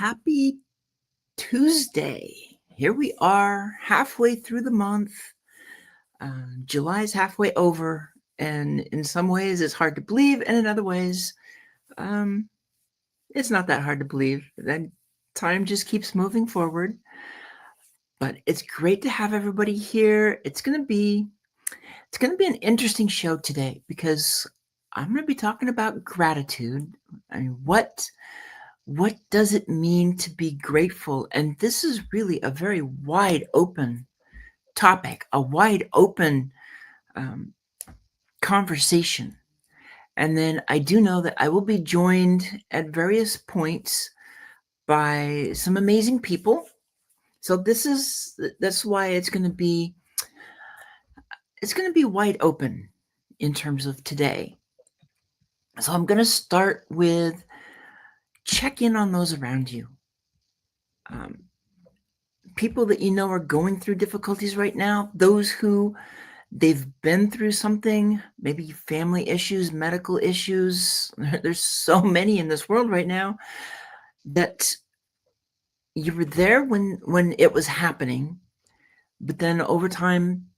Happy Tuesday. Here we are, halfway through the month. July's halfway over, and in some ways it's hard to believe, and in other ways, um, it's not that hard to believe. Then time just keeps moving forward. But it's great to have everybody here. It's gonna be an interesting show today because I'm gonna be talking about gratitude. I mean, what does it mean to be grateful? And this is really a very wide open topic, a wide open um, conversation. And then I do know that I will be joined at various points by some amazing people. So that's why it's going to be wide open in terms of today. So I'm going to start with check in on those around you. Um, People that you know are going through difficulties right now, those who they've been through something, maybe family issues, medical issues. There's so many in this world right now that you were there when it was happening, but then over time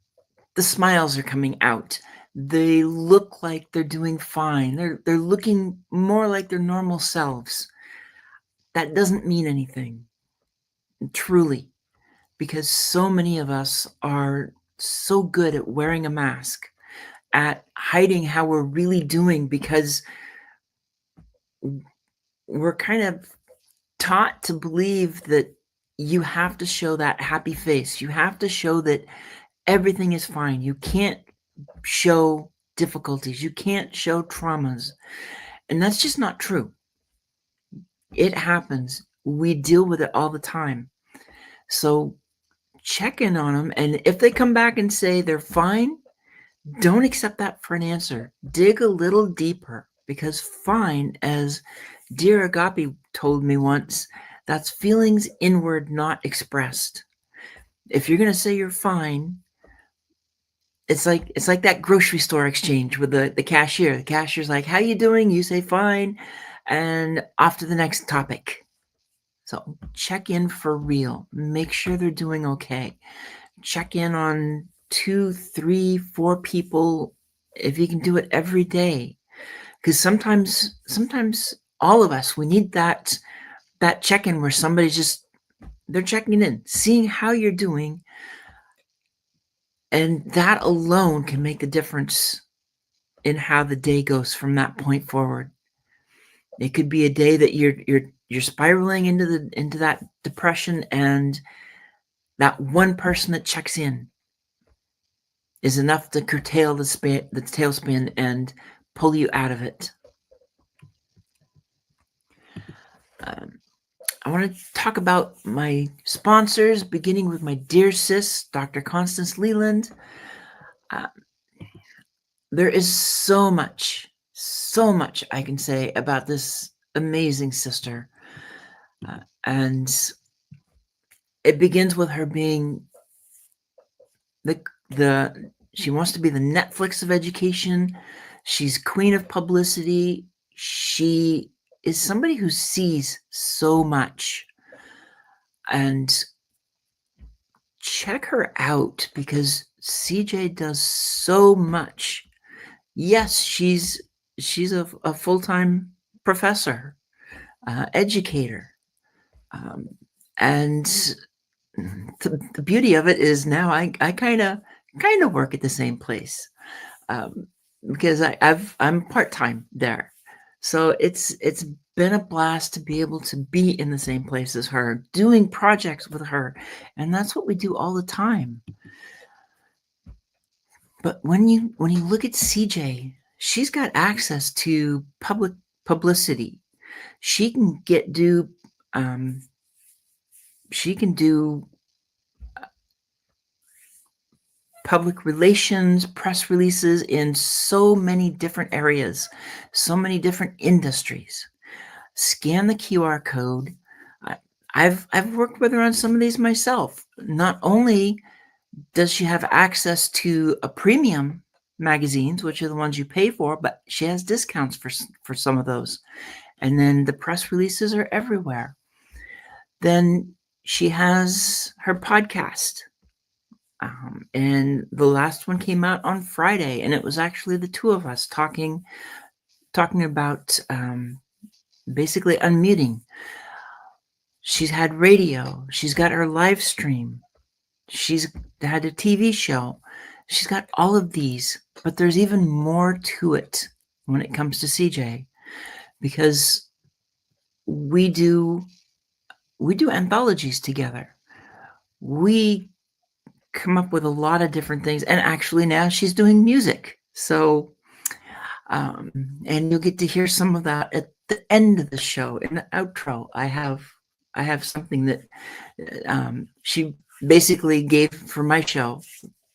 the smiles are coming out. They look like they're doing fine. They're looking more like their normal selves. That doesn't mean anything, truly, because so many of us are so good at wearing a mask, at hiding how we're really doing, because we're kind of taught to believe that you have to show that happy face. You have to show that everything is fine. You can't show difficulties. You can't show traumas. And that's just not true. It happens. We deal with it all the time. So check in on them. And if they come back and say they're fine, don't accept that for an answer. Dig a little deeper, because fine, as dear Agape told me once, that's feelings inward, not expressed. If you're going to say you're fine, it's like that grocery store exchange with the cashier. The cashier's like, "How you doing?" You say fine, and off to the next topic. So check in for real. Make sure they're doing okay. Check in on 2, 3, 4 people if you can do it every day. Because sometimes all of us, we need that check-in where somebody's just they're checking in, seeing how you're doing, and that alone can make the difference in how the day goes from that point forward. It could be a day that you're spiraling into that depression, and that one person that checks in is enough to curtail the tailspin and pull you out of it. I want to talk about my sponsors, beginning with my dear sis, Dr. Constance Leland. There is so much I can say about this amazing sister. And it begins with her being she wants to be the Netflix of education. She's queen of publicity. She is somebody who sees so much. And check her out, because CJ does so much. Yes, she's a full-time professor, educator. And the beauty of it is now I kind of work at the same place, because I'm part-time there. So it's been a blast to be able to be in the same place as her, doing projects with her, and that's what we do all the time. But when you look at CJ, she's got access to public publicity. She can do public relations, press releases in so many different areas, so many different industries. Scan the QR code. I've worked with her on some of these myself. Not only does she have access to a premium magazines, which are the ones you pay for, but she has discounts for some of those. And then the press releases are everywhere. Then she has her podcast. And the last one came out on Friday, and it was actually the two of us talking about basically unmuting. She's had radio. She's got her live stream. She's had a TV show. She's got all of these, but there's even more to it when it comes to CJ, because we do anthologies together. We come up with a lot of different things, and actually now she's doing music. So and you'll get to hear some of that at the end of the show in the outro. I have something that she basically gave for my show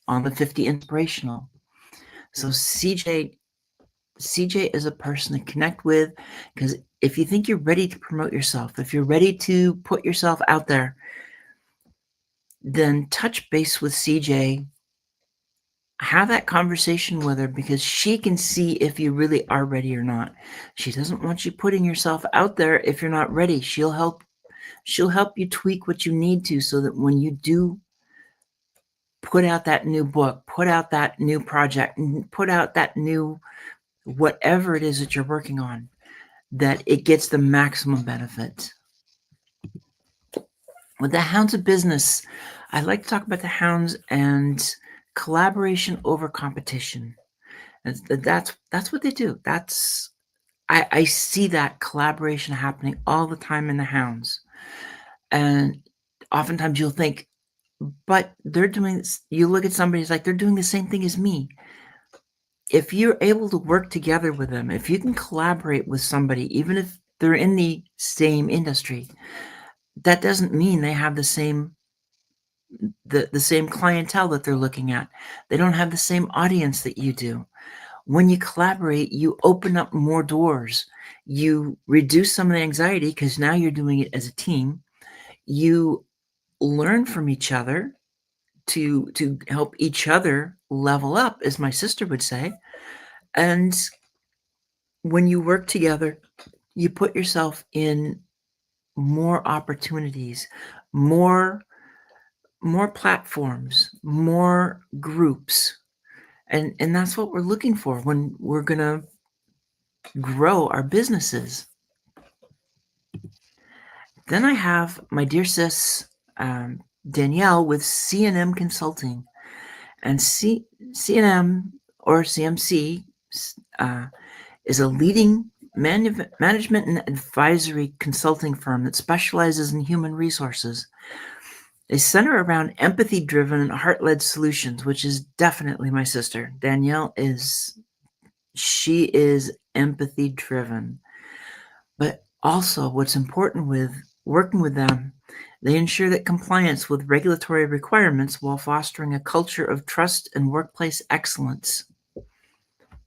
on the 50 Inspirational. So CJ is a person to connect with, because if you think you're ready to promote yourself, if you're ready to put yourself out there, then touch base with CJ. Have that conversation with her, because she can see if you really are ready or not. She doesn't want you putting yourself out there if you're not ready. She'll help you tweak what you need to, so that when you do put out that new book, put out that new project, and put out that new whatever it is that you're working on, that it gets the maximum benefit. With the Hounds of Business, I like to talk about the Hounds and collaboration over competition. That's what they do. I see that collaboration happening all the time in the Hounds. And oftentimes you'll think, but they're doing this. You look at somebody, it's like they're doing the same thing as me. If you're able to work together with them, if you can collaborate with somebody, even if they're in the same industry, that doesn't mean they have the same clientele that they're looking at. They don't have the same audience that you do. When you collaborate, you open up more doors. You reduce some of the anxiety, because now you're doing it as a team. You learn from each other to help each other level up, as my sister would say. And when you work together, you put yourself in more opportunities, more platforms, more groups. And that's what we're looking for when we're going to grow our businesses. Then I have my dear sis, Danielle, with C&M Consulting. And C&M, or CMC, is a leading management and advisory consulting firm that specializes in human resources. They center around empathy-driven and heart-led solutions, which is definitely my sister. Danielle is empathy-driven. But also, what's important with working with them, they ensure that compliance with regulatory requirements while fostering a culture of trust and workplace excellence.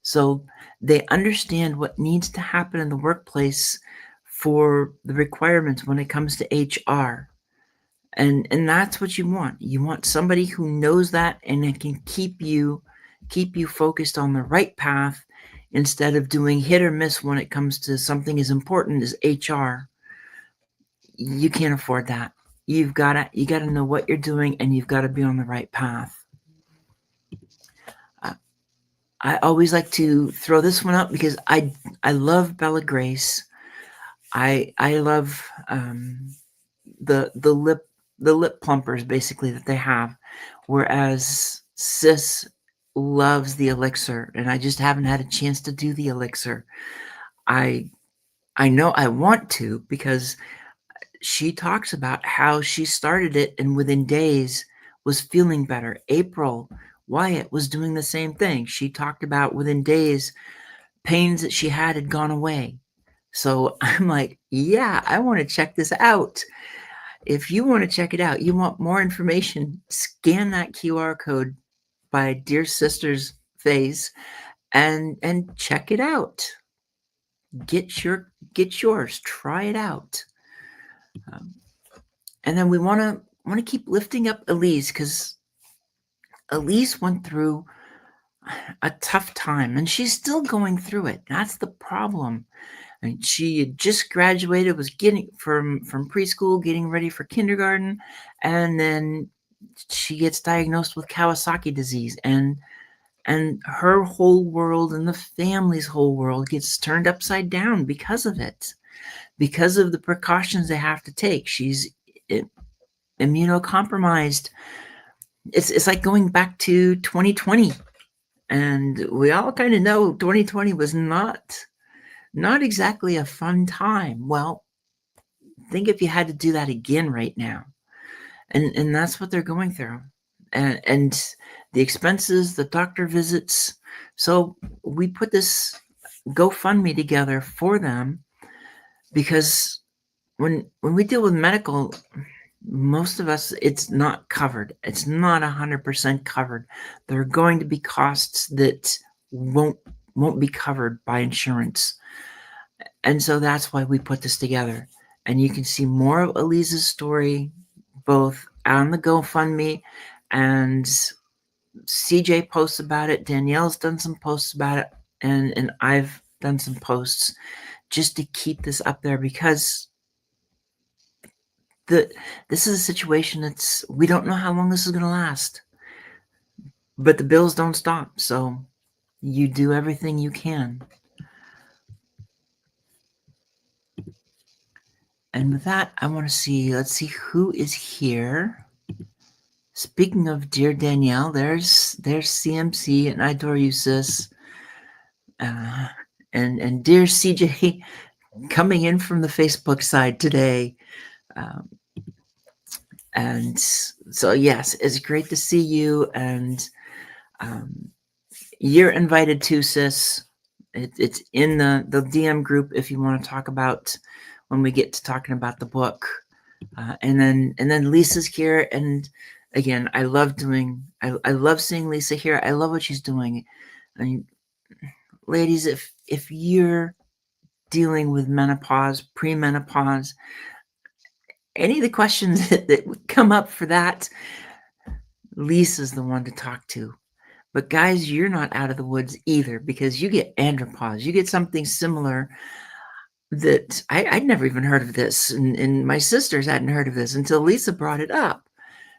So they understand what needs to happen in the workplace for the requirements when it comes to HR. And that's what you want. You want somebody who knows that and it can keep you focused on the right path, instead of doing hit or miss when it comes to something as important as HR. You can't afford that. You got to know what you're doing, and you've got to be on the right path. I always like to throw this one up, because I love Bella Grace. I love the lip plumpers, basically, that they have, whereas Sis loves the elixir, and I just haven't had a chance to do the elixir. I know I want to, because she talks about how she started it and within days was feeling better. April Wyatt was doing the same thing. She talked about within days pains that she had gone away. So I'm like, yeah, I want to check this out. If you want to check it out, you want more information, scan that QR code by Dear Sister's face and check it out. Get yours, try it out. And then we want to keep lifting up Elise, because Elise went through a tough time, and she's still going through it. That's the problem. And she had just graduated, was getting from preschool, getting ready for kindergarten, and then she gets diagnosed with Kawasaki disease, and her whole world and the family's whole world gets turned upside down because of it, because of the precautions they have to take. She's immunocompromised. It's like going back to 2020, and we all kind of know 2020 was not exactly a fun time. Well, think if you had to do that again right now. And that's what they're going through. And the expenses, the doctor visits. So we put this GoFundMe together for them, because when we deal with medical, most of us, it's not covered. It's not 100% covered. There are going to be costs that won't be covered by insurance. And so that's why we put this together. And you can see more of Elise's story both on the GoFundMe, and CJ posts about it. Danielle's done some posts about it, and I've done some posts just to keep this up there, because this is a situation that's, we don't know how long this is going to last, but the bills don't stop. So you do everything you can. And with that, I want to see, let's see who is here. Speaking of dear Danielle, there's CMC, and I adore you, sis. And dear CJ, coming in from the Facebook side today. And so, yes, it's great to see you. And you're invited too, sis. It's in the DM group if you want to talk about, when we get to talking about the book. And then Lisa's here. And again, I love seeing Lisa here. I love what she's doing. I mean, ladies, if you're dealing with menopause, premenopause, any of the questions that would come up for that, Lisa's the one to talk to. But guys, you're not out of the woods either, because you get andropause. You get something similar that I'd never even heard of this, and my sisters hadn't heard of this until Lisa brought it up.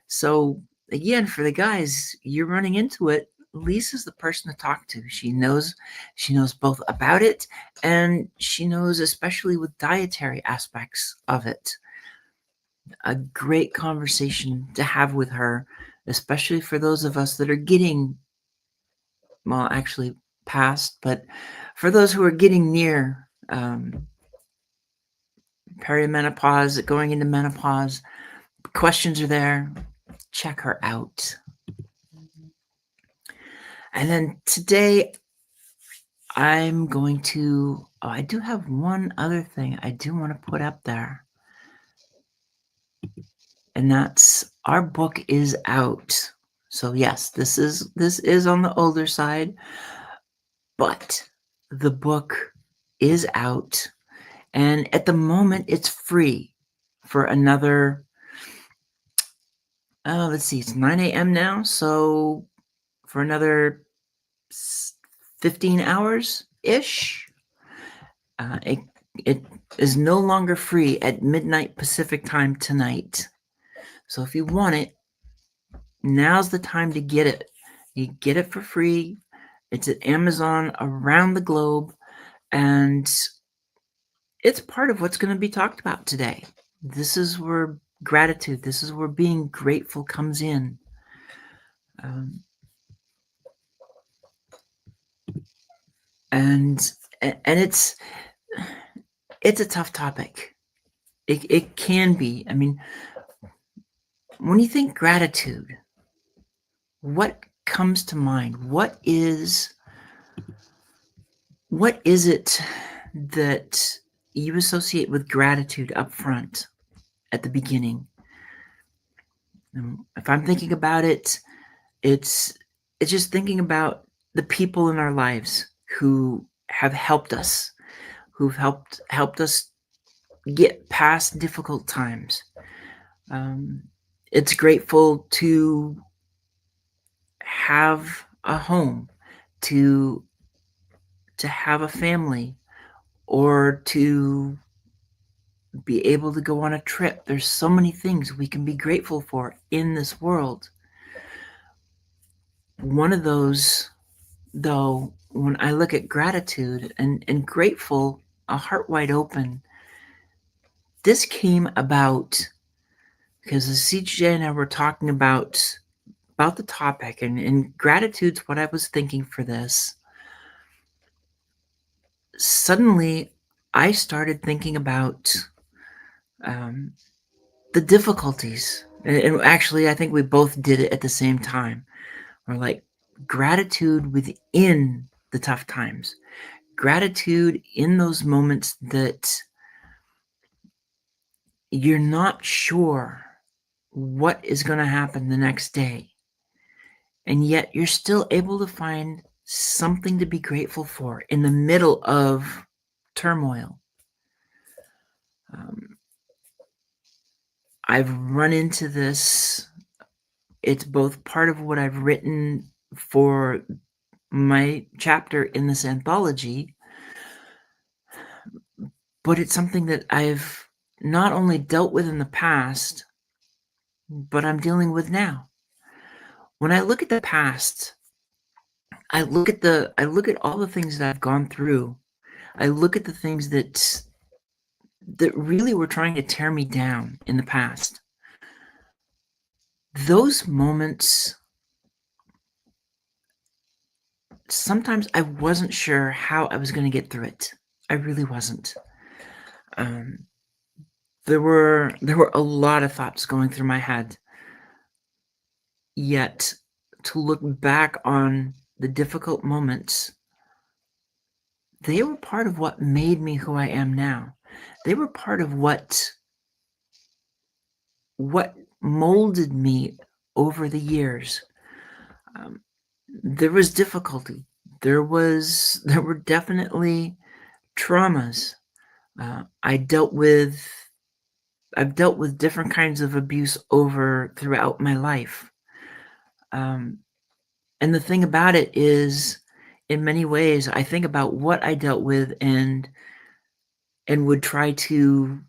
So again, for the guys, you're running into it, Lisa's the person to talk to. She knows both about it, and she knows, especially with dietary aspects of it. A great conversation to have with her, especially for those of us that are getting, well, actually past, but for those who are getting near perimenopause, going into menopause. Questions are there. Check her out. And then today, I'm going to, I do have one other thing I do want to put up there. And that's, our book is out. So yes, this is on the older side, but the book is out. And at the moment, it's free for another, let's see, it's 9 a.m. now. So for another 15 hours-ish, it is no longer free at midnight Pacific time tonight. So if you want it, now's the time to get it. You get it for free. It's at Amazon around the globe, and it's part of what's going to be talked about today. This is where gratitude, this is where being grateful comes in. And it's a tough topic. It can be. I mean, when you think gratitude, what comes to mind? What is it that you associate with gratitude up front at the beginning? If I'm thinking about it, it's just thinking about the people in our lives who have helped us, who've helped us get past difficult times. It's grateful to have a home, to have a family, or to be able to go on a trip. There's so many things we can be grateful for in this world. One of those, though, when I look at gratitude and grateful, a heart wide open, this came about because as CJ and I were talking about the topic, and gratitude's what I was thinking for this. Suddenly, I started thinking about um, the difficulties. And actually, I think we both did it at the same time. We're like, gratitude within the tough times, gratitude in those moments that you're not sure what is going to happen the next day. And yet you're still able to find something to be grateful for in the middle of turmoil. I've run into this. It's both part of what I've written for my chapter in this anthology, but it's something that I've not only dealt with in the past, but I'm dealing with now. When I look at the past, I look at all the things that I've gone through. I look at the things that really were trying to tear me down in the past. Those moments, sometimes I wasn't sure how I was going to get through it. I really wasn't. There were a lot of thoughts going through my head. Yet, to look back on the difficult moments, they were part of what made me who I am now. They were part of what molded me over the years. There was difficulty. There were definitely traumas. I've dealt with different kinds of abuse throughout my life. And the thing about it is, in many ways, I think about what I dealt with and would try to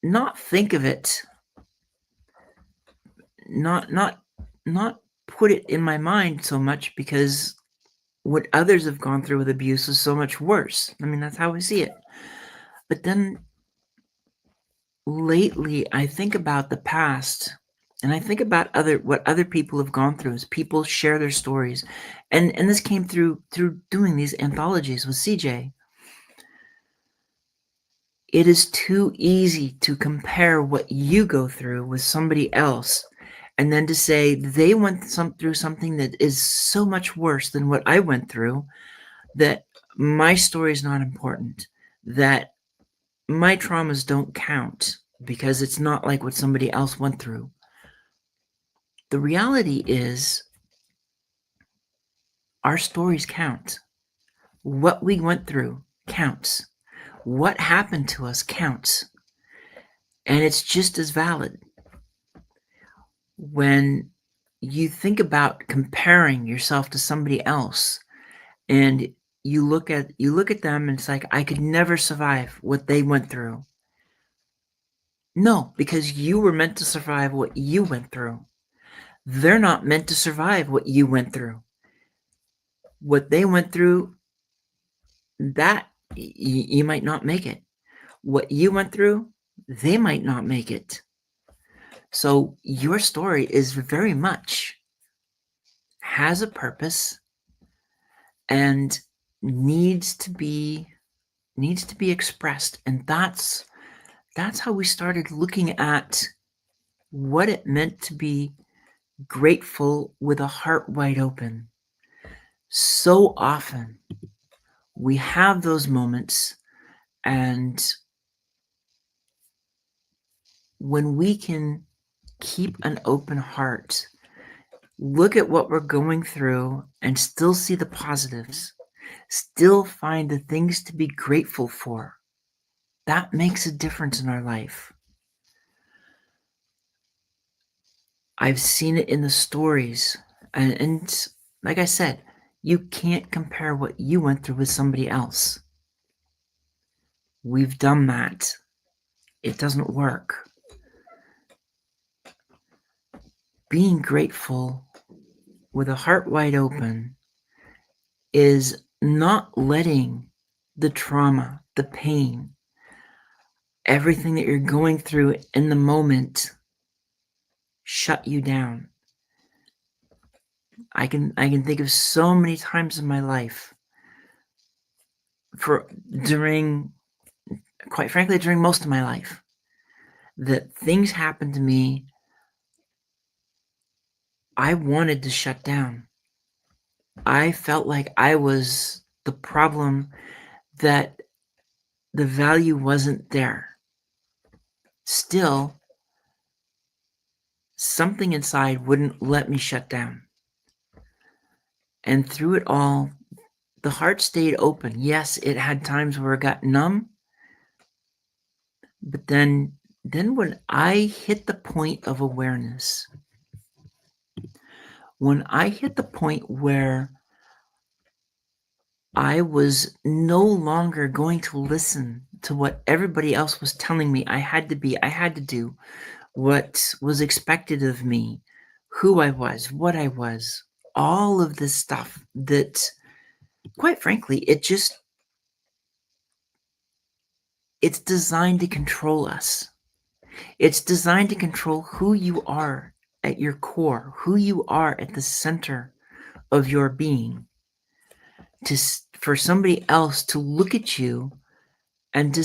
not think of it, not put it in my mind so much, because what others have gone through with abuse is so much worse. I mean, that's how I see it. But then lately, I think about the past, and I think about what other people have gone through as people share their stories. And this came through doing these anthologies with CJ. It is too easy to compare what you go through with somebody else, and then to say they went through something that is so much worse than what I went through, that my story is not important, that my traumas don't count because it's not like what somebody else went through. The reality is, our stories count. What we went through counts. What happened to us counts. And it's just as valid. When you think about comparing yourself to somebody else, and you look at them and it's like, I could never survive what they went through. No, because you were meant to survive what you went through. They're not meant to survive what you went through. What they went through, that you might not make it. What you went through, they might not make it. So your story is very much has a purpose and needs to be expressed. And that's how we started looking at what it meant to be grateful with a heart wide open. So often we have those moments, and when we can keep an open heart, look at what we're going through and still see the positives, still find the things to be grateful for, that makes a difference in our life. I've seen it in the stories, and like I said, you can't compare what you went through with somebody else. We've done that. It doesn't work. Being grateful with a heart wide open is not letting the trauma, the pain, everything that you're going through in the moment shut you down. I can think of so many times in my life quite frankly, during most of my life, that things happened to me I wanted to shut down. I felt like I was the problem, that the value wasn't there. Still, something inside wouldn't let me shut down. And through it all, the heart stayed open. Yes, it had times where it got numb, but then when I hit the point of awareness, when I hit the point where I was no longer going to listen to what everybody else was telling me I had to be, I had to do, what was expected of me, who I was, what I was, all of this stuff that, quite frankly, it's designed to control us. It's designed to control who you are at your core, who you are at the center of your being. For somebody else to look at you and to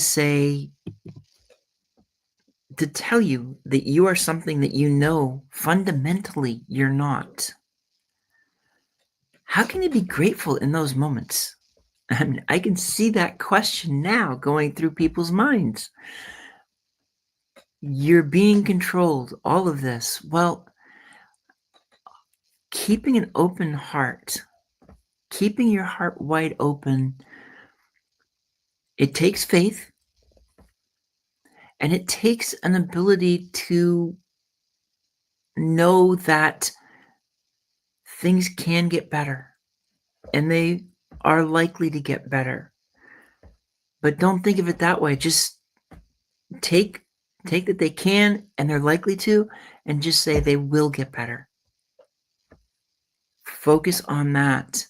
tell you that you are something that you know fundamentally you're not. How can you be grateful in those moments? I mean, I can see that question now going through people's minds. You're being controlled, all of this. Well, keeping an open heart, keeping your heart wide open, it takes faith, and it takes an ability to know that things can get better, and they are likely to get better. But don't think of it that way. Just take that they can and they're likely to, and just say they will get better. Focus on that,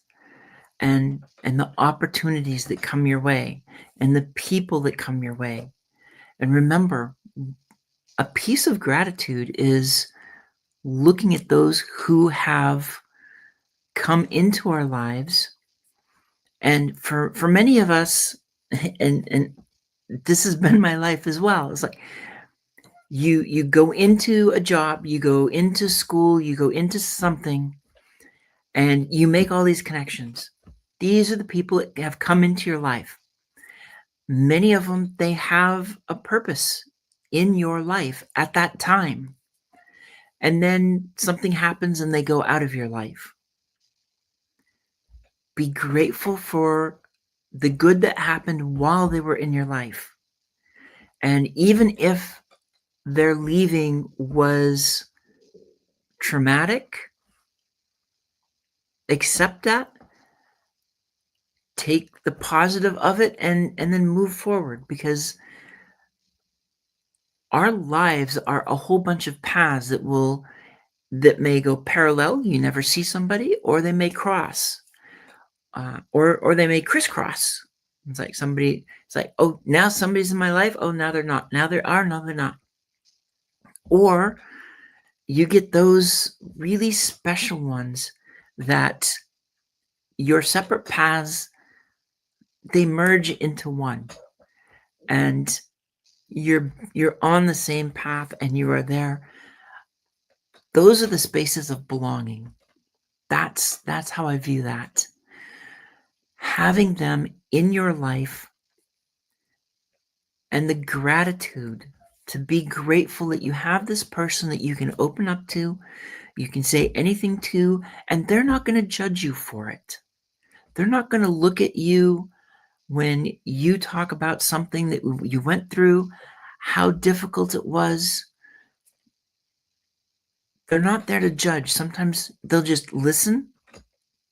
and the opportunities that come your way, and the people that come your way. And remember, a piece of gratitude is looking at those who have come into our lives. And for many of us, and this has been my life as well, it's like you go into a job, you go into school, you go into something, and you make all these connections. These are the people that have come into your life. Many of them, they have a purpose in your life at that time. And then something happens and they go out of your life. Be grateful for the good that happened while they were in your life. And even if their leaving was traumatic, accept that, take the positive of it, and then move forward, because our lives are a whole bunch of paths that may go parallel. You never see somebody, or they may cross, or they may crisscross. It's like, oh, now somebody's in my life. Oh, now they're not. Now they are. Now they're not. Or you get those really special ones that your separate paths, they merge into one, and you're on the same path and you are there. Those are the spaces of belonging. That's how I view that. Having them in your life, and the gratitude, to be grateful that you have this person that you can open up to, you can say anything to, and they're not going to judge you for it. They're not going to look at you when you talk about something that you went through, how difficult it was. They're not there to judge. Sometimes they'll just listen,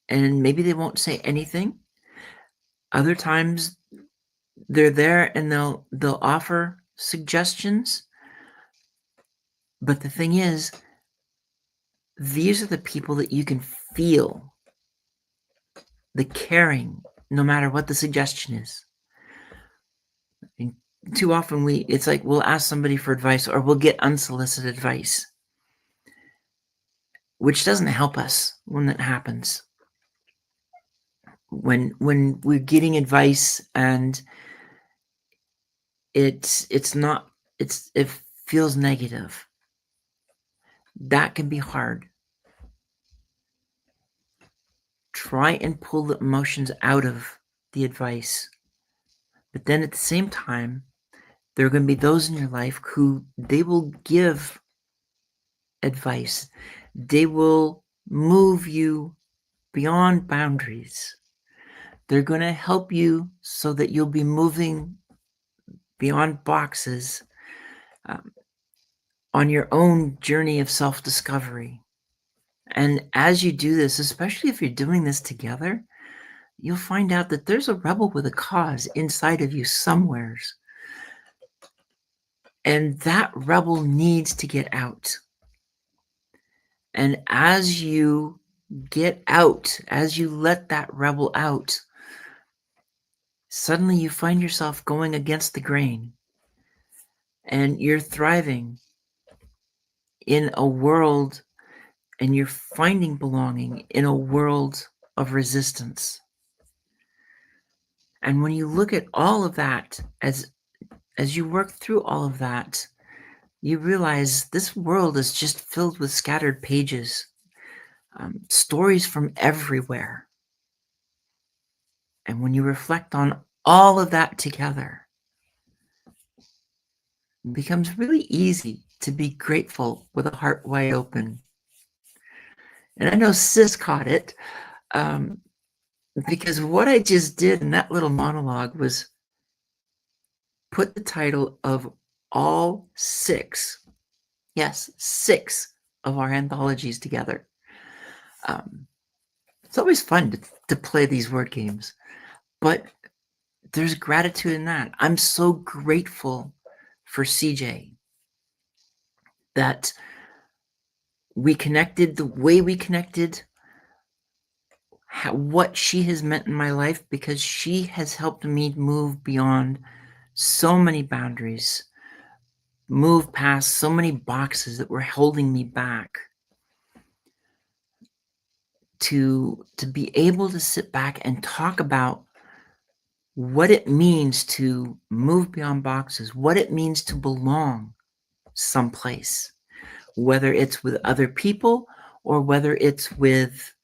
and maybe they won't say anything. Other times They're there and they'll offer suggestions, but the thing is, these are the people that you can feel the caring, no matter what the suggestion is. And too often it's like we'll ask somebody for advice or we'll get unsolicited advice, which doesn't help us when that happens. When we're getting advice and it's not it feels negative, that can be hard. Try and pull the emotions out of the advice, but then at the same time, there are going to be those in your life who they will give advice. They will move you beyond boundaries. They're going to help you so that you'll be moving beyond boxes, um, on your own journey of self-discovery. And as you do this, especially if you're doing this together, you'll find out that there's a rebel with a cause inside of you somewheres. And that rebel needs to get out. And as you get out, as you let that rebel out, suddenly you find yourself going against the grain and you're thriving in a world and you're finding belonging in a world of resistance. And when you look at all of that, as you work through all of that, you realize this world is just filled with scattered pages, stories from everywhere. And when you reflect on all of that together, it becomes really easy to be grateful with a heart wide open. And I know Sis caught it, um, because what I just did in that little monologue was put the title of all six, yes, six of our anthologies together. It's always fun to play these word games, but there's gratitude in that. I'm so grateful for CJ that we connected the way we connected, what she has meant in my life, because she has helped me move beyond so many boundaries, move past so many boxes that were holding me back, to be able to sit back and talk about what it means to move beyond boxes, what it means to belong someplace, whether it's with other people or whether it's with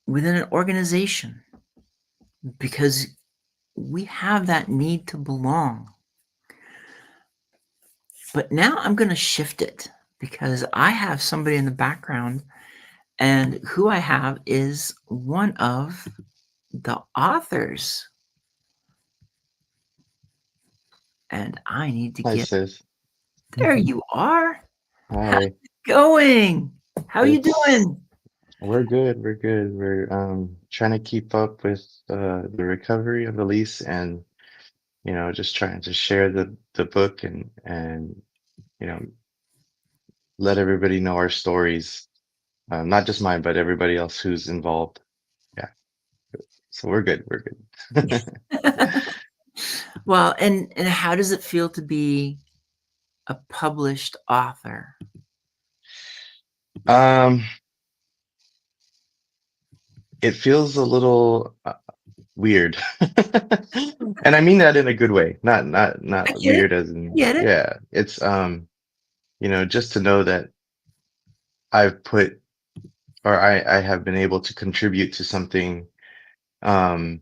within an organization, because we have that need to belong. But now I'm going to shift it because I have somebody in the background, and who I have is one of the authors. And I need to Hi, get sis. there. You are. How's Hi. it going? How are you It's doing? we're good. We're good. We're trying to keep up with the recovery of the lease and just trying to share the book and you know let everybody know our stories. Not just mine, but everybody else who's involved. Yeah. So we're good. We're good. Well, and how does it feel to be a published author? Um, it feels a little weird. And I mean that in a good way. I Not get it. weird as I in get it. yeah. It's just to know that I've put or I have been able to contribute to something um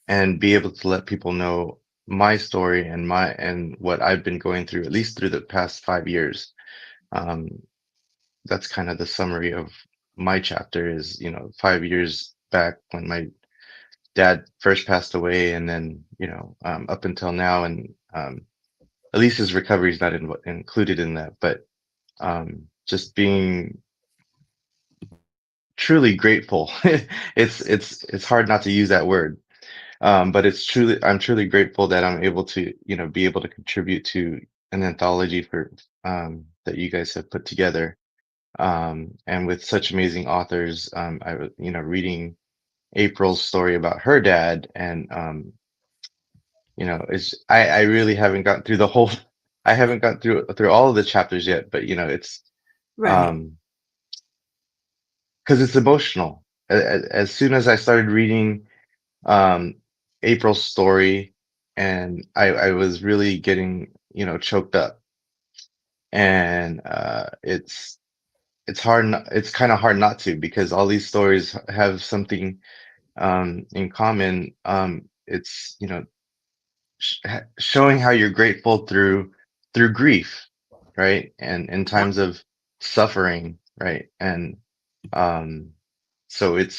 and be able to let people know my story and what I've been going through, at least through the past 5 years. Um that's kind of the summary of my chapter is, 5 years back when my dad first passed away and then, up until now and at least his recovery is not included in that, but just being truly grateful. It's hard not to use that word. But I'm truly grateful that I'm able to, be able to contribute to an anthology that you guys have put together. And with such amazing authors, I was, reading April's story about her dad, and I really haven't gotten through the whole. I haven't gotten through all of the chapters yet, but it's Right. um because it's emotional. As soon as I started reading um April's story, and I was really getting, choked up, and it's hard it's kind of hard not to, because all these stories have something in common. It's, showing how you're grateful through grief, right? And in Yeah. times of suffering, right? And um so it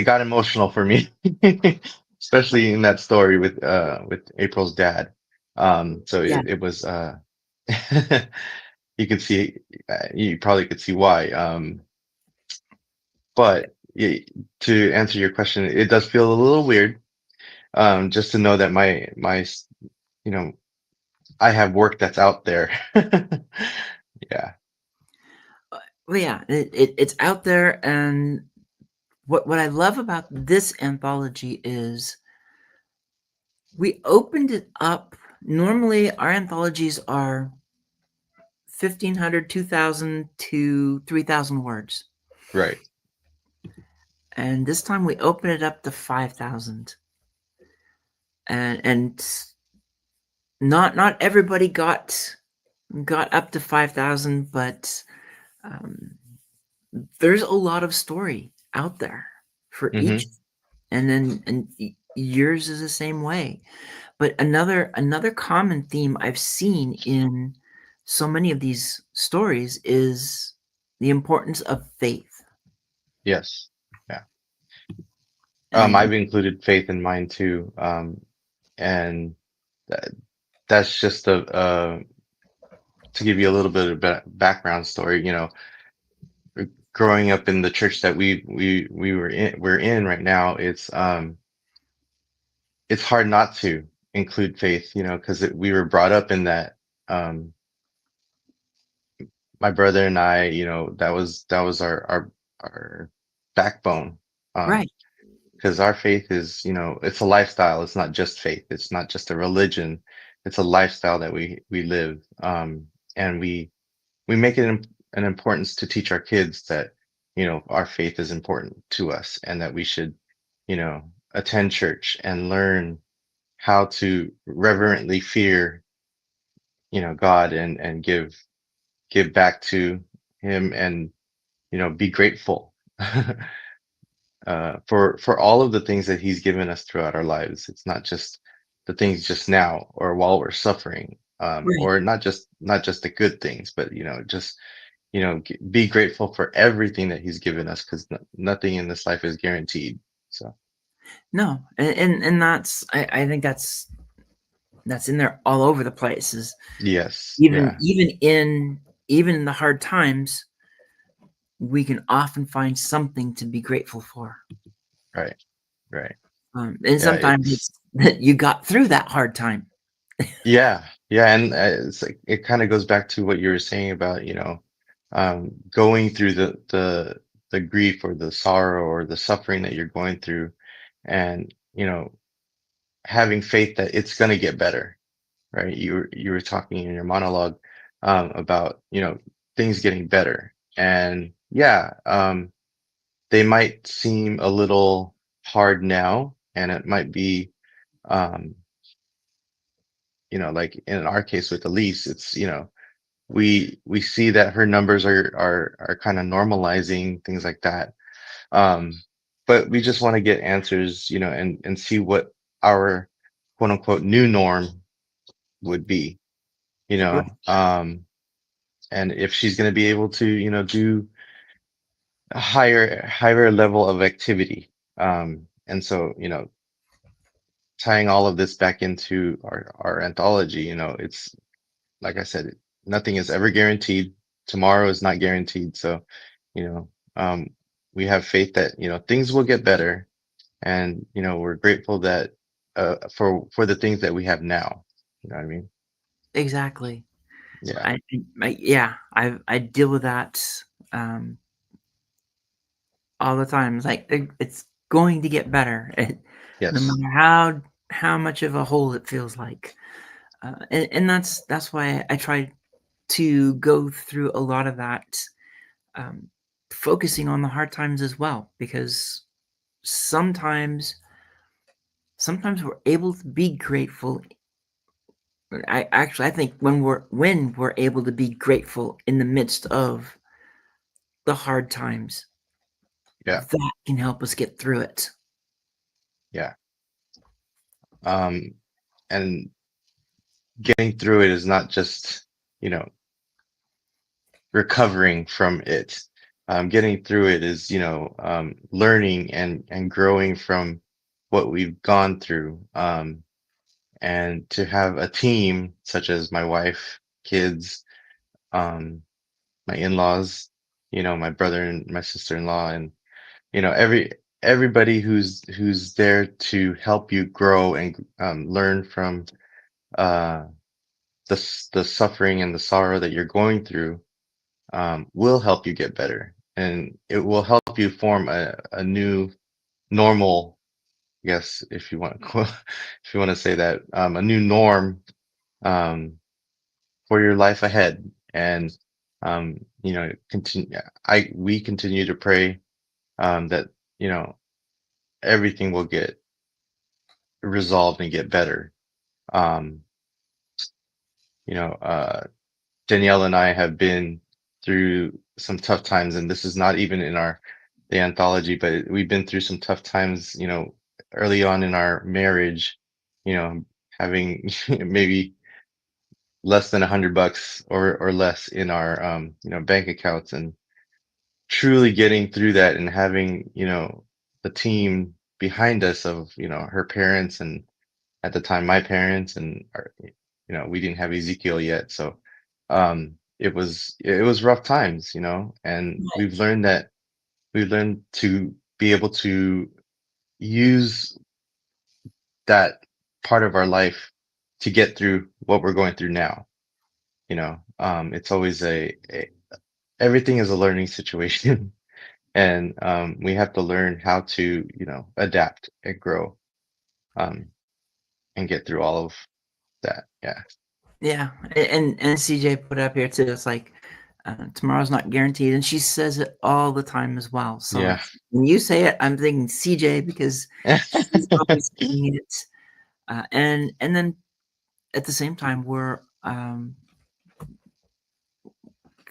got emotional for me, especially in that story with April's dad. So Yeah. it was you could see, you probably could see why. But to answer your question, it does feel a little weird, just to know that you know, I have work that's out there. Yeah, Well, yeah, it's out there, and what I love about this anthology is we opened it up. Normally, our anthologies are 1,500, 2,000 to 3,000 words, right. and this time we opened it up to 5,000. And not everybody got up to 5,000, but um, there's a lot of story out there for each, Hmm. and yours is the same way. But another common theme I've seen in so many of these stories is the importance of faith. Yes. Yeah. And I've included faith in mine too. And that, that's just to give you a little bit of background story. Growing up in the church that we're in right now, it's hard not to include faith, because we were brought up in that. Um, my brother and I, that was our backbone. Um, right, because our faith is, it's a lifestyle. It's not just faith. It's not just a religion. It's a lifestyle that we live. And we make it an importance to teach our kids that, our faith is important to us, and that we should, attend church and learn how to reverently fear, God, and give back to him, and, be grateful for all of the things that he's given us throughout our lives. It's not just the things just now or while we're suffering, right. or not just the good things, but, just, be grateful for everything that he's given us, because nothing in this life is guaranteed. So No, and I think that's in there all over the place. Is yes, even yeah, even in the hard times, we can often find something to be grateful for. right, right, And yeah, sometimes it's it's that you got through that hard time. yeah, yeah, and it's like it kind of goes back to what you were saying about, going through the grief or the sorrow or the suffering that you're going through, and, having faith that it's going to get better, right? You were talking in your monologue, about, things getting better, and yeah, they might seem a little hard now, and it might be, um, like in our case with Elise, it's, we see that her numbers are kind of normalizing, things like that. Um, but we just want to get answers, and see what our quote unquote new norm would be, you Right. know, um, and if she's going to be able to, do a higher level of activity. And so, tying all of this back into our anthology, it's like I said, nothing is ever guaranteed. tomorrow is not guaranteed. So, you know, we have faith that, things will get better. And, we're grateful that, for the things that we have now. You know what I mean? Exactly. Yeah. I deal with that, um, all the time. It's like, it's going to get better, no Yes. matter how much of a hole it feels like. And that's why I try to go through a lot of that, um, focusing on the hard times as well, because sometimes sometimes we're able to be grateful. I think when we're able to be grateful in the midst of the hard times, Yeah. that can help us get through it. Yeah. Um, and getting through it is not just, you know, recovering from it. Getting through it is, learning and growing from what we've gone through. And to have a team such as my wife, kids, um, my in-laws, my brother and my sister-in-law, and everybody who's there to help you grow and learn from uh, the suffering and the sorrow that you're going through, will help you get better, and it will help you form a new normal. Yes, if you want to, if you want to say that, a new norm, um, for your life ahead. And continue. We continue to pray, that you know everything will get resolved and get better. Um, you know, Danielle and I have been through some tough times, and this is not even in the anthology, but we've been through some tough times, early on in our marriage, having maybe less than $100 or less in our, bank accounts, and truly getting through that and having, the team behind us of, her parents, and at the time my parents, and we didn't have Ezekiel yet. So it was rough times, and we've learned to be able to use that part of our life to get through what we're going through now. It's always everything is a learning situation. And we have to learn how to, adapt and grow, um, and get through all of that. Yeah. Yeah, and CJ put up here too. It's like, tomorrow's not guaranteed, and she says it all the time as well. So Yeah. when you say it, I'm thinking CJ because she's always saying it, and then at the same time,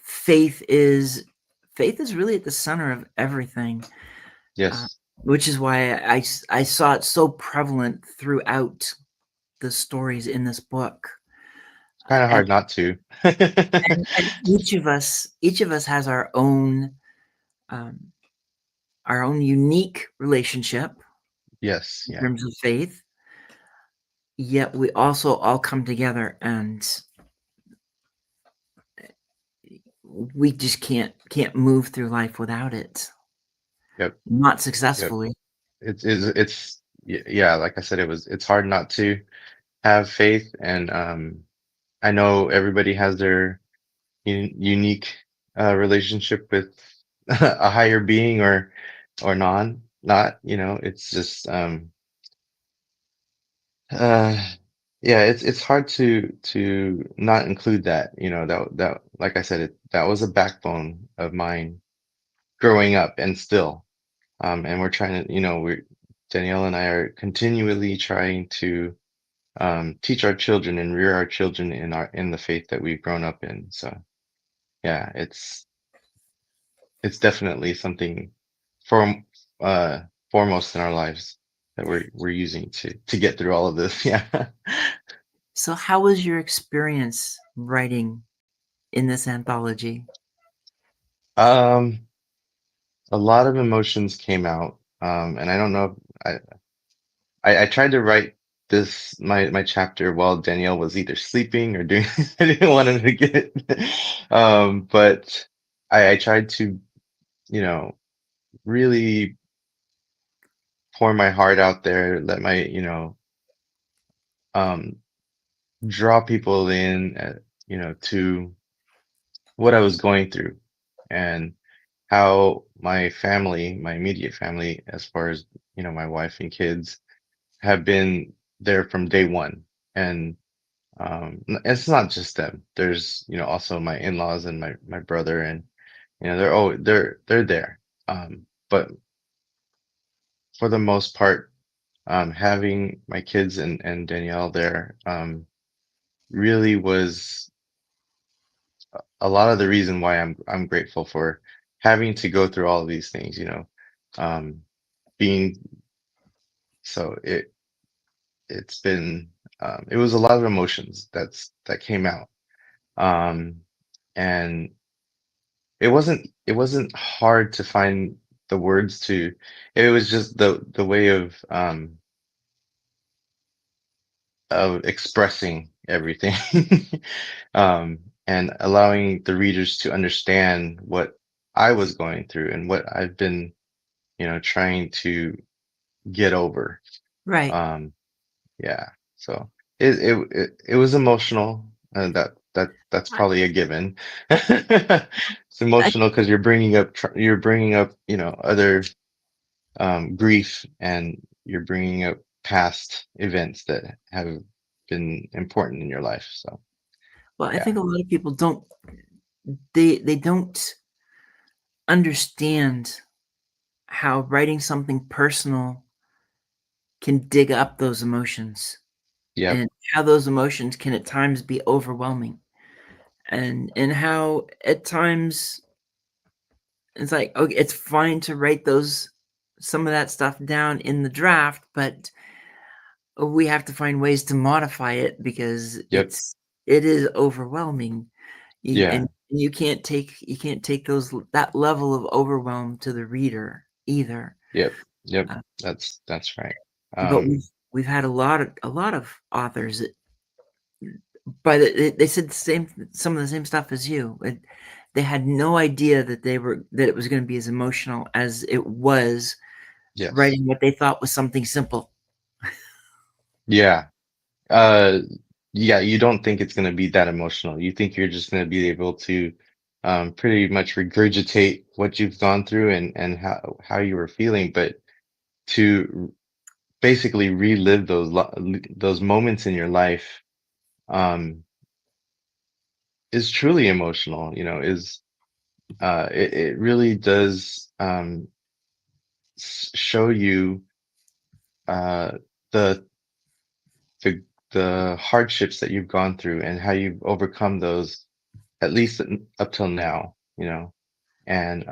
faith is faith is really at the center of everything, uh, Yes. which is why I saw it so prevalent throughout the stories in this book. It's kind of And hard not to. and each of us has um, our own unique relationship Yes. in Yeah. terms of faith, yet we also all come together, and we just can't move through life without it. Yep. Not Yep. successfully. Yeah, like I said, it's hard not to have faith. And I know everybody has their unique relationship with a higher being, or not, it's just, uh yeah, it's hard to not include that, that like I said, that was a backbone of mine growing up, and still, and we're trying to, we're Danielle and I are continually trying to teach our children and rear our children in the faith that we've grown up in. So yeah, it's definitely something for foremost in our lives that we're using to get through all of this. Yeah. So how was your experience writing in this anthology? um a lot of emotions came out, and I don't know if I tried to write. this my chapter while Danielle was either sleeping or doing I didn't want him to get but I tried to, you know, really pour my heart out there, let my, um draw people in, to what I was going through and how my family, my immediate family, as far as, my wife and kids have been there from day one. And it's not just them. There's, also my in-laws and my brother and, they're there. But for the most part, having my kids and Danielle there, really was a lot of the reason why I'm grateful for having to go through all of these things, um, being so it's been it was a lot of emotions that came out. Um, and it wasn't hard to find the words to, it was just the way of expressing everything. um, and allowing the readers to understand what I was going through and what I've been, trying to get over. Right. Um, yeah. So it was emotional, and that's I, probably a given. It's I emotional because you're bringing up, other grief, and you're bringing up past events that have been important in your life. So well, I yeah. think a lot of people don't they don't understand how writing something personal can dig up those emotions Yep. and how those emotions can at times be overwhelming and how at times it's like, okay, it's fine to write those some of that stuff down in the draft, but we have to find ways to modify it because Yep. it is overwhelming. Yeah. And you can't take those that level of overwhelm to the reader either. Yep. Yep. Uh, That's right. but Um, we've had a lot of authors that they said the same some of the same stuff as you. They had no idea that it was going to be as emotional as it was yes. writing what they thought was something simple. Yeah. Uh, yeah, you don't think it's going to be that emotional. You think you're just going to be able to pretty much regurgitate what you've gone through and how you were feeling, but to basically relive those moments in your life is truly emotional, is it really does show you uh the the the hardships that you've gone through and how you've overcome those, at least up till now, and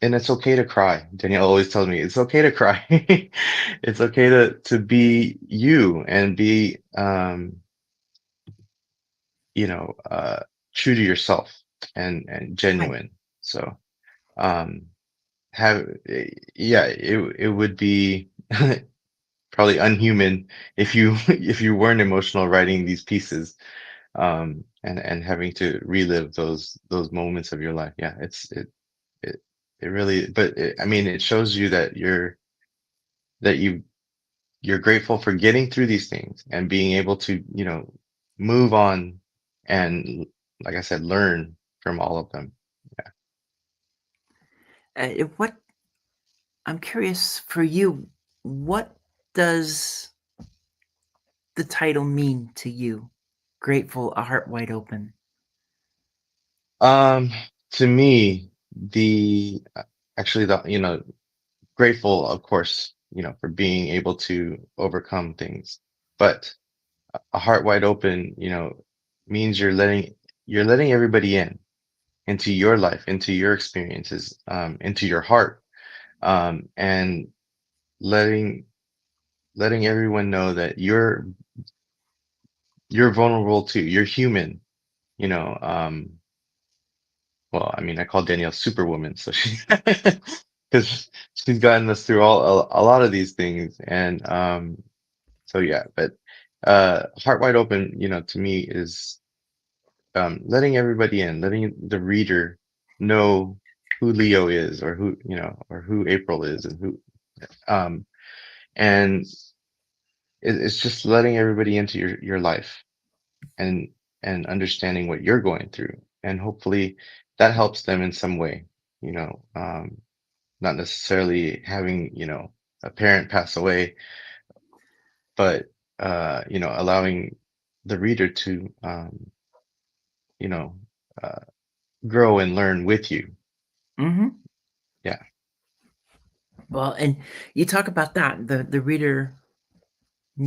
it's okay to cry. Danielle always tells me it's okay to cry. It's okay to be you and be true to yourself and Right. genuine. So um have yeah, it would be probably unhuman if you if you weren't emotional writing these pieces, and having to relive those moments of your life. Yeah, it it really, but I mean, it shows you that you're grateful for getting through these things and being able to, move on and, like I said, learn from all of them. Yeah. What I'm curious for you, what does the title mean to you? Grateful, a heart wide open. Um, to me, actually the, grateful, of course, for being able to overcome things, but a heart wide open, means you're letting everybody in into your life, into your experiences, into your heart, and letting letting everyone know that you're vulnerable too. You're human, you know. Well, I mean, I call Danielle Superwoman, so she because she's gotten us through a lot of these things. And so yeah, but Heart Wide Open, to me is letting everybody in, letting the reader know who Leo is, or or who April is, and who um and it's just letting everybody into your life, and understanding what you're going through, and hopefully that helps them in some way. you know um Not necessarily having a parent pass away, but allowing the reader to you know uh, grow and learn with you. Hmm. Yeah. Well, and you talk about that, the reader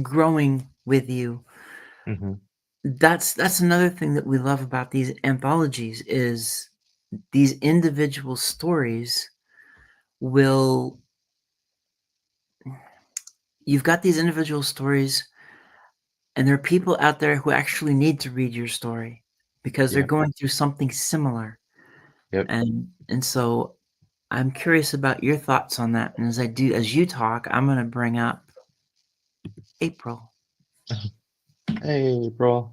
growing with you. Hmm. That's another thing that we love about these anthologies is these individual stories will you've got these individual stories, and there are people out there who actually need to read your story because they're Yep. going through something similar. Yep. And so I'm curious about your thoughts on that. And as you talk, I'm going to bring up April. Hey, bro.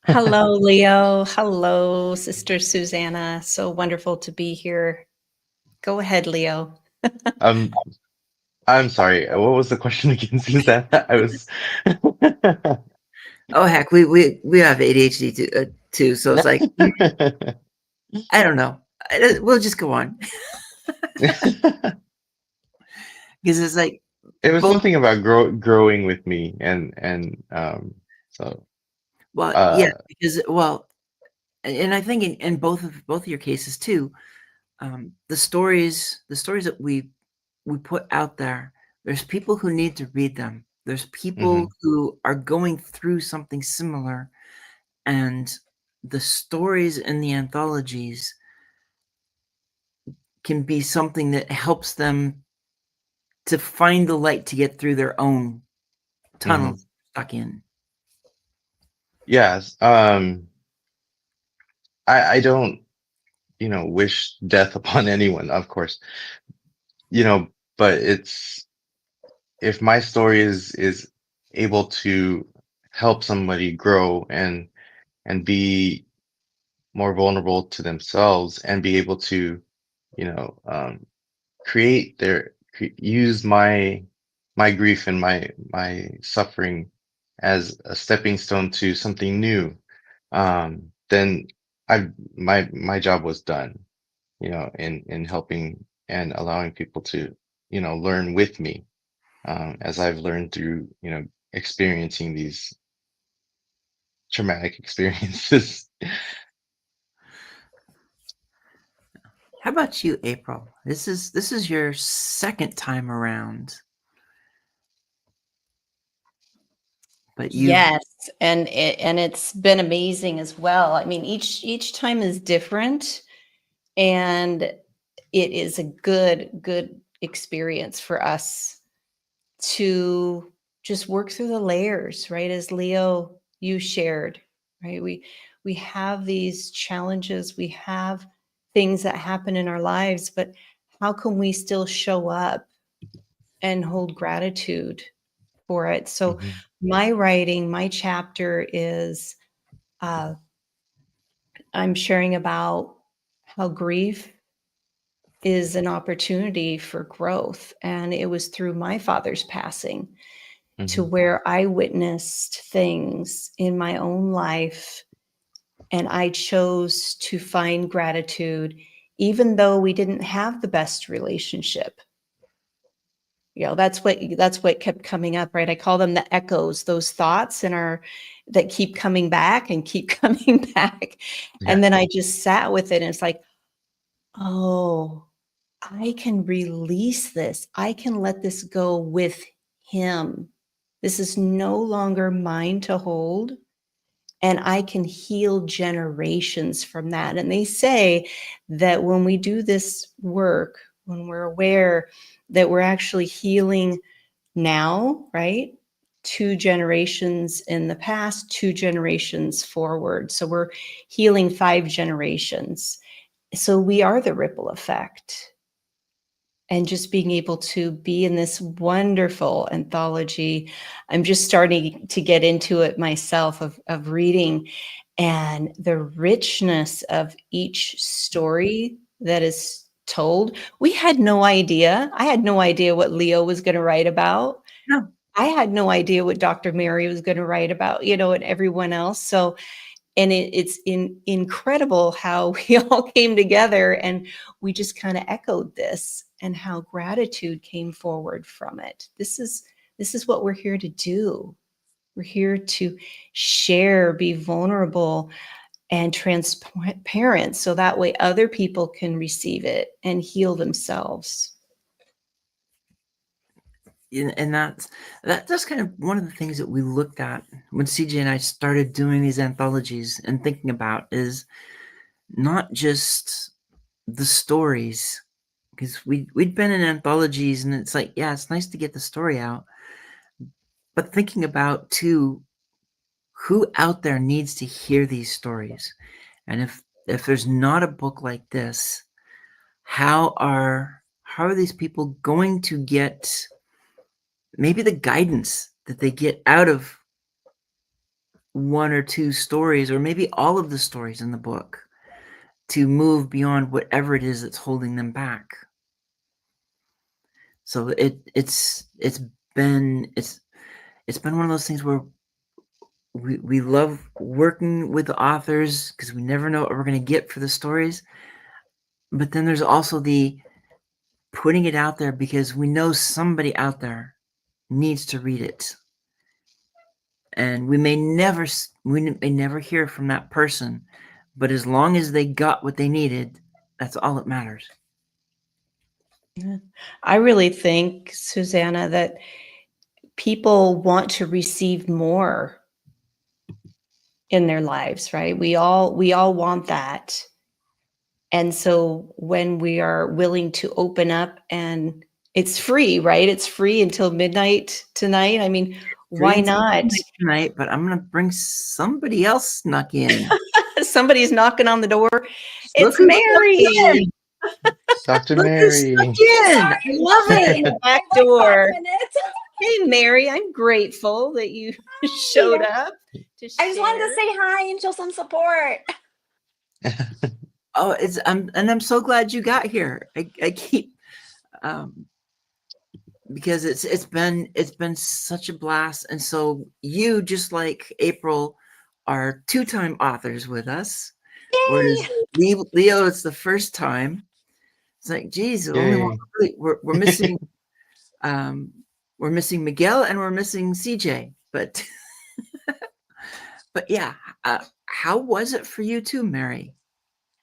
Hello, Leo. Hello, Sister Susanna. So wonderful to be here. Go ahead, Leo. um I'm sorry, what was the question again, Susanna? I was Oh heck, we have ADHD too, so it's like I don't know. We'll just go on because it's like It was both. something about growing with me, so Well, yeah, uh because and I think in both of your cases too, the stories that we put out there, there's people who need to read them. There's people mhm, who are going through something similar, and the stories in the anthologies can be something that helps them to find the light to get through their own mhm. tunnels stuck in. Yes. I don't wish death upon anyone, of course, you know but it's if my story is able to help somebody grow and be more vulnerable to themselves, and be able to you know um use my grief and my suffering as a stepping stone to something new, then I my job was done, in helping and allowing people to learn with me, as I've learned through experiencing these traumatic experiences. How about you, April? This is your second time around, but you've Yes, and it's been amazing as well. I mean, each time is different, and it is a good experience for us to just work through the layers, right? As Leo, you shared, right? We have these challenges, we have things that happen in our lives, but how can we still show up and hold gratitude for it? So Hmm. my writing, my chapter is uh, I'm sharing about how grief is an opportunity for growth. And it was through my father's passing to Hmm. where I witnessed things in my own life and I chose to find gratitude, even though we didn't have the best relationship. That's what kept coming up, right? I call them the echoes, those thoughts in our that keep coming back and keep coming back. Yeah. And then I just sat with it and it's like, oh, I can release this. I can let this go with him. This is no longer mine to hold. And I can heal generations from that. And they say that when we do this work, when we're aware that we're actually healing now, right? 2 generations in the past, 2 generations forward. So we're healing 5 generations. So we are the ripple effect. and just being able to be in this wonderful anthology. I'm just starting to get into it myself of reading, and the richness of each story that is told. We had no idea. I had no idea what Leo was going to write about. No. I had no idea what Dr. Mary was going to write about, and everyone else. So, and it's incredible how we all came together and we just kind of echoed this, and how gratitude came forward from it. This is what we're here to do. We're here to share, be vulnerable, and transparent, so that way other people can receive it and heal themselves. And that's kind of one of the things that we looked at when CJ and I started doing these anthologies and thinking about is not just the stories, because we'd been in anthologies and it's like, yeah, it's nice to get the story out, but thinking about too, who out there needs to hear these stories, and if there's not a book like this, how are these people going to get maybe the guidance that they get out of one or two stories, or maybe all of the stories in the book, to move beyond whatever it is that's holding them back? So it's been one of those things where we love working with the authors because we never know what we're going to get for the stories. But then there's also the putting it out there because we know somebody out there needs to read it. And we may never hear from that person, but as long as they got what they needed, that's all that matters. Yeah. I really think, Susanna, that people want to receive more in their lives, right? We all want that. And so when we are willing to open up, and it's free, right? It's free until midnight tonight. I mean, why not? Tonight, but I'm going to bring somebody else snuck in. Somebody's knocking on the door. Look It's who's Mary. Dr. Look who's Mary. snuck in. I love it. Back door. Hey, Mary, I'm grateful that you showed up to share. I just wanted to say hi and show some support. Oh, I'm so glad you got here. I keep because it's been such a blast, and so you, just like April, are two-time authors with us. Yay! Whereas Leo, it's the first time. It's like, geez, the only one we're missing. We're missing Miguel and we're missing CJ, but yeah, how was it for you too, Mary,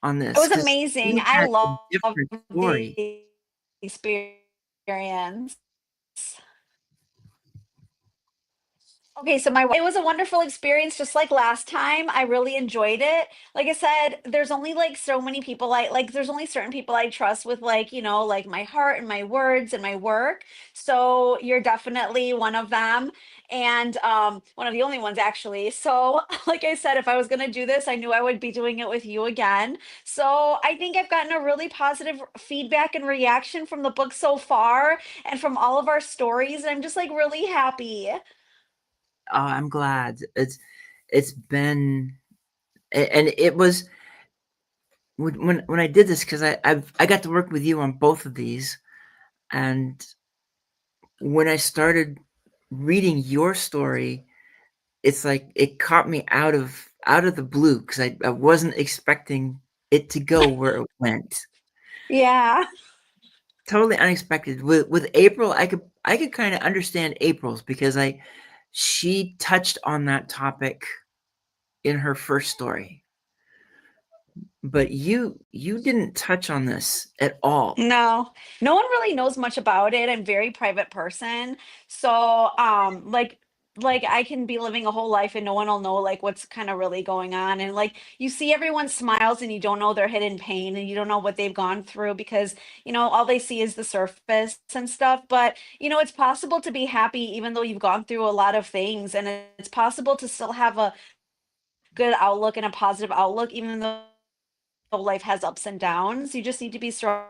on this? It was amazing. I love different story. the experience. Okay, so it was a wonderful experience, just like last time. I really enjoyed it. Like I said, there's only like so many people there's only certain people I trust with like my heart and my words and my work. So you're definitely one of them, and one of the only ones actually. So like I said, if I was gonna do this, I knew I would be doing it with you again. So I think I've gotten a really positive feedback and reaction from the book so far and from all of our stories, and I'm just like really happy. Oh, I'm glad. It's been, and it was when I did this, because I got to work with you on both of these, and when I started reading your story, it's like it caught me out of the blue, because I wasn't expecting it to go where it went. Yeah. Totally unexpected. With April, I could kind of understand April's, because she touched on that topic in her first story. But you didn't touch on this at all. No, no one really knows much about it. I'm a very private person. So, like I can be living a whole life and no one will know like what's kind of really going on. And like you see everyone's smiles and you don't know their hidden pain and you don't know what they've gone through because, all they see is the surface and stuff. But, it's possible to be happy even though you've gone through a lot of things, and it's possible to still have a good outlook and a positive outlook even though life has ups and downs. You just need to be strong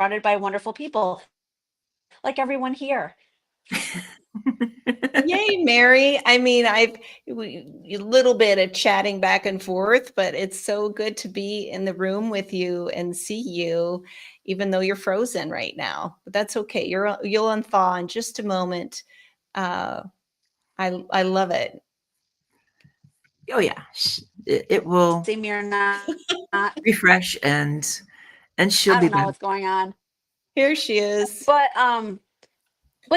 surrounded by wonderful people, like everyone here. Yay, Mary. I mean, a little bit of chatting back and forth, but it's so good to be in the room with you and see you, even though you're frozen right now. But that's okay. You'll unthaw in just a moment. I love it. Oh yeah, it will See me or not, refresh and she'll I be don't know back. what's going on. Here she is. But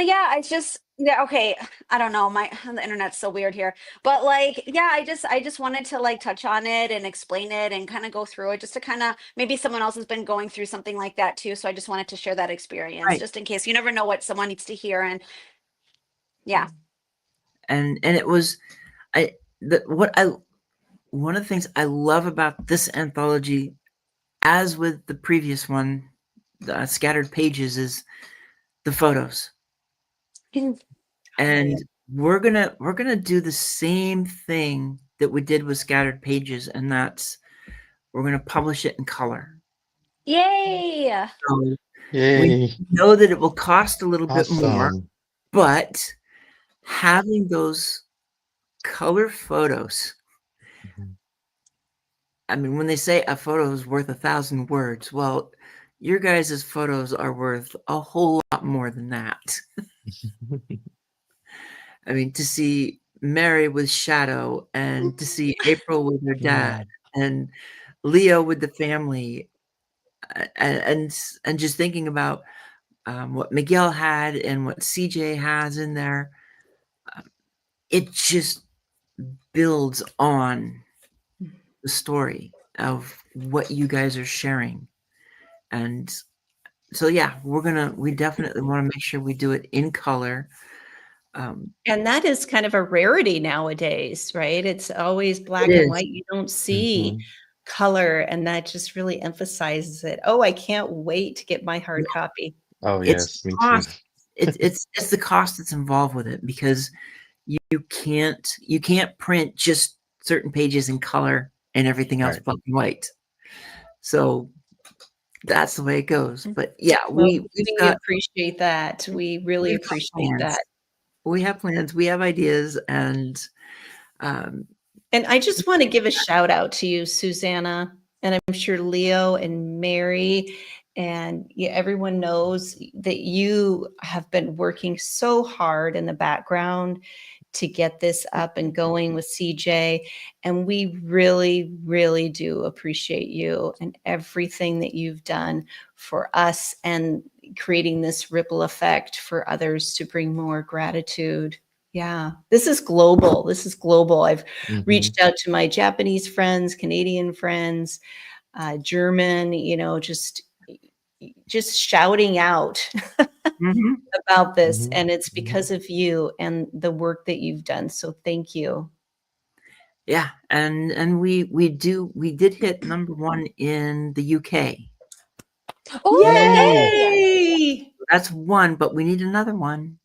yeah, it's just yeah, okay. I don't know. The internet's so weird here. But like, yeah, I just wanted to like touch on it and explain it and kind of go through it just to kind of maybe someone else has been going through something like that too. So I just wanted to share that experience Right. just in case. You never know what someone needs to hear. And yeah. And it was one of the things I love about this anthology, as with the previous one, the Scattered Pages, is the photos. And we're gonna do the same thing that we did with Scattered Pages, and that's we're gonna publish it in color. Yay. So we Yay. know that it will cost a little bit more, Awesome. but having those color photos, Mhm. I mean, when they say a photo is worth 1,000 words, well, your guys' photos are worth a whole lot more than that. I mean, to see Mary with Shadow, and to see April with her dad, and Leo with the family, and just thinking about what Miguel had and what CJ has in there, it just builds on the story of what you guys are sharing. And so, yeah, we definitely want to make sure we do it in color. And that is kind of a rarity nowadays, right? It's always black It and is. white. You don't see Mhm. color, and that just really emphasizes it. Oh, I can't wait to get my hard copy. Oh, It's yes, me too. cost. It's the cost that's involved with it, because you can't print just certain pages in color and everything else Right. black and white. So that's the way it goes. But yeah, Well, we've we got appreciate that. We really we've got appreciate plans. that. We have plans. We have ideas, and um, And I just want to give a shout out to you, Susanna, and I'm sure Leo and Mary, and everyone knows that you have been working so hard in the background to get this up and going with CJ. And we really, really do appreciate you and everything that you've done for us, and creating this ripple effect for others to bring more gratitude. Yeah, this is global. This is global. I've Mhm. reached out to my Japanese friends, Canadian friends, German, just shouting out mhm. about this. Mhm. And it's Mhm. because of you and the work that you've done. So thank you. Yeah, and we did hit number one in the UK. Oh, Yay. yay. Yay! That's one, but we need another one.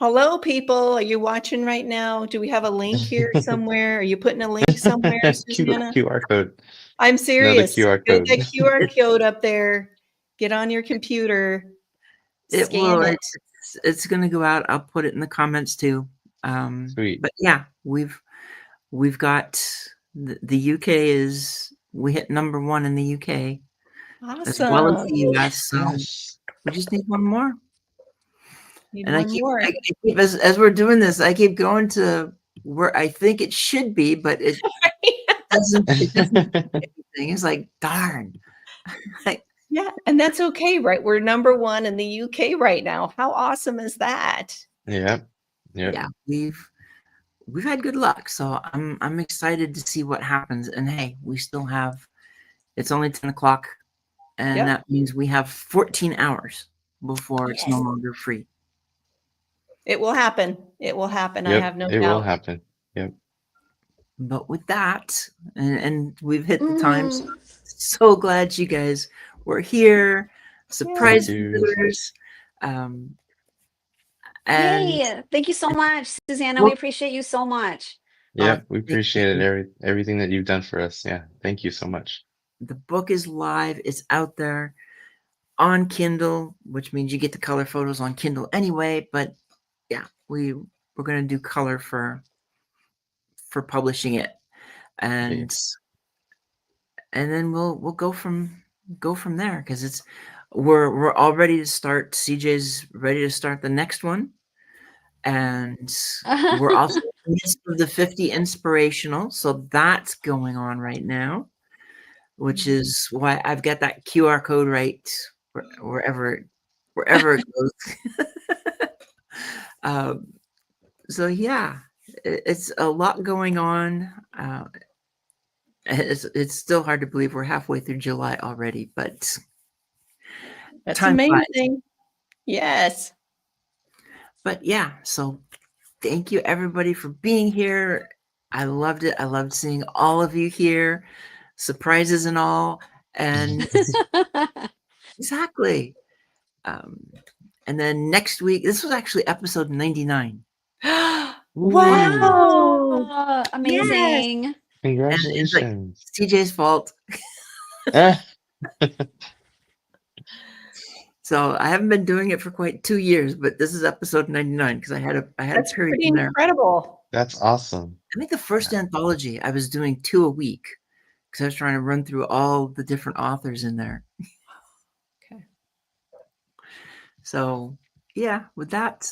Hello, people. Are you watching right now? Do we have a link here somewhere? Are you putting a link somewhere, Susanna? QR code. I'm Another serious. QR Get code. that QR code up there. Get on your computer. It will. Scan it. It's going to go out. I'll put it in the comments too. Sweet. But yeah, we've got the UK we hit number one in the UK as well as Awesome. the US. So Yes. we just need one more. Need And one more. I keep as we're doing this, I keep going to where I think it should be, but it doesn't. It doesn't do anything. It's like, darn. Yeah, and that's okay, right? We're number one in the UK right now. How awesome is that? Yep. Yep. Yeah, we've had good luck, so I'm excited to see what happens. And hey, we still have. It's only 10 o'clock, and Yep. that means we have 14 hours before it's no Yes. longer free. It will happen. It will happen. I Yep. have no It will doubt. happen. Yep. But with that, and we've hit the times. Mhm. So glad you guys were here, surprise Thank you. visitors, and Yay. Thank you so much, Susanna. We we'll, appreciate you so much. Yep. We thank appreciate you. it. Everything that you've done for us. Yeah. Thank you so much. The book is live. It's out there. on Kindle, which means you get the color photos on Kindle anyway. But yeah, we're going to do color for publishing it, and Nice. and then we'll go from there, because we're all ready to start. CJ's ready to start the next one, and we're also in the midst of the 50 inspirational, so that's going on right now, which is why I've got that QR code right wherever it goes. So yeah, it's a lot going on. It's still hard to believe we're halfway through July already, but That's time flies. amazing. Yes. But yeah, so thank you everybody for being here. I loved it. I loved seeing all of you here, surprises and all. And exactly. And then next week, this was actually episode 99. Wow. Amazing. Yes. Congratulations. CJ's fault. So I haven't been doing it for quite 2 years, but this is episode 99 because I had a That's period pretty in there. incredible. That's awesome. I think the first anthology, I was doing 2 a week because I was trying to run through all the different authors in there. Okay. So yeah, with that,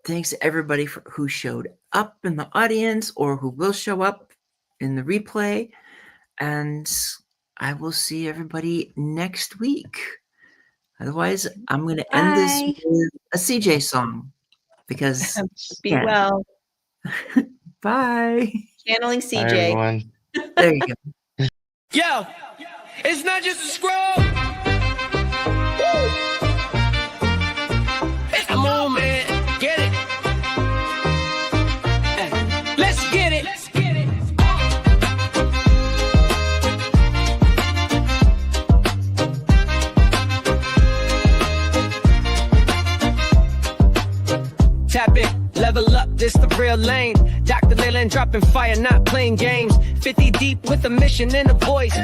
thanks to everybody who showed up in the audience or who will show up in the replay. And I will see everybody next week. Otherwise, I'm going to end this Bye. with a CJ song because Be yeah. well. Bye. Channeling Bye, CJ. everyone. There you go. Yo, it's not just a scroll. It's a movement. Get it? Hey, let's get it. Tap it, level up, this the real lane. Dr. Leland dropping fire, not playing games. 50 deep with a mission and a voice.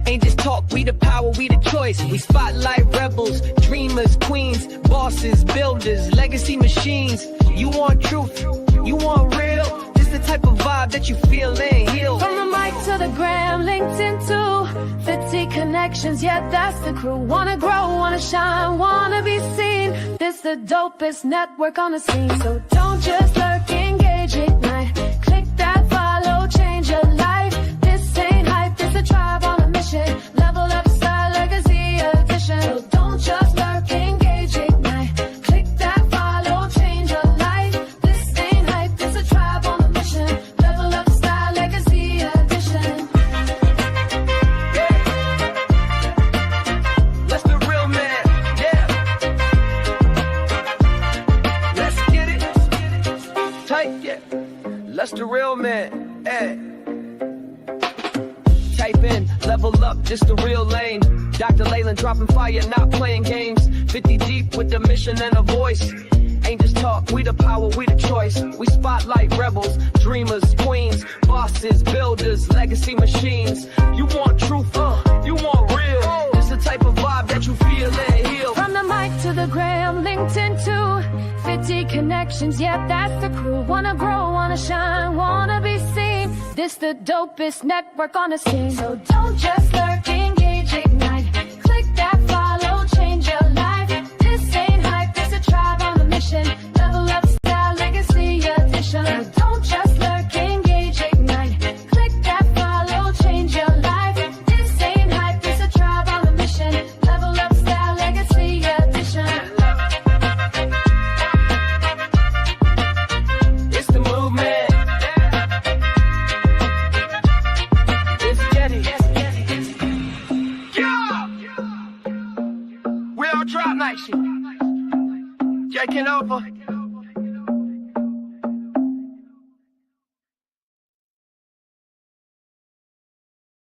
Ain't just talk, we the power, we the choice. We spotlight rebels, dreamers, queens, bosses, builders, legacy machines. You want truth, you want real. This the type of vibe that you feel and heal. From the mic to the gram, LinkedIn too. 50 connections, yeah, that's the crew. Wanna grow, wanna shine, wanna be seen. This the dopest network on the scene. So don't just lurk, engage, ignite. Click that follow, change your life. This ain't hype, this a tribe on a mission. Level up, style, legacy edition. So don't just lurk, engage, ignite. Click that follow, change your life. This ain't hype, this a tribe on a mission. Level up, style, legacy edition. Let's the real man, yeah. Let's get it. Tight, yeah. Let's the real man, yeah. Type in, level up, just the real lane. Dr. Leland dropping fire, not playing games. 50 deep with the mission and a voice. Ain't just talk, we the power, we the choice. We spotlight rebels, dreamers, queens, bosses, builders, legacy machines. You want truth, you want real. It's the type of vibe that you feel and heal. From the mic to the gram, LinkedIn too. 50 connections, yeah, that's the crew. Wanna grow, wanna shine, wanna be seen. This the dopest network on the scene. So don't just lurk, engage, ignite. Click that follow, change your life. This ain't hype, this a tribe on a mission. Level up, style, legacy edition. So don't just lurk, engage, ignite. Click that follow, change your life. This ain't hype, this a tribe on a mission. Level up, style, legacy edition. It's the movement. Let's get it. Yeah. We all drop night shit. Taking over.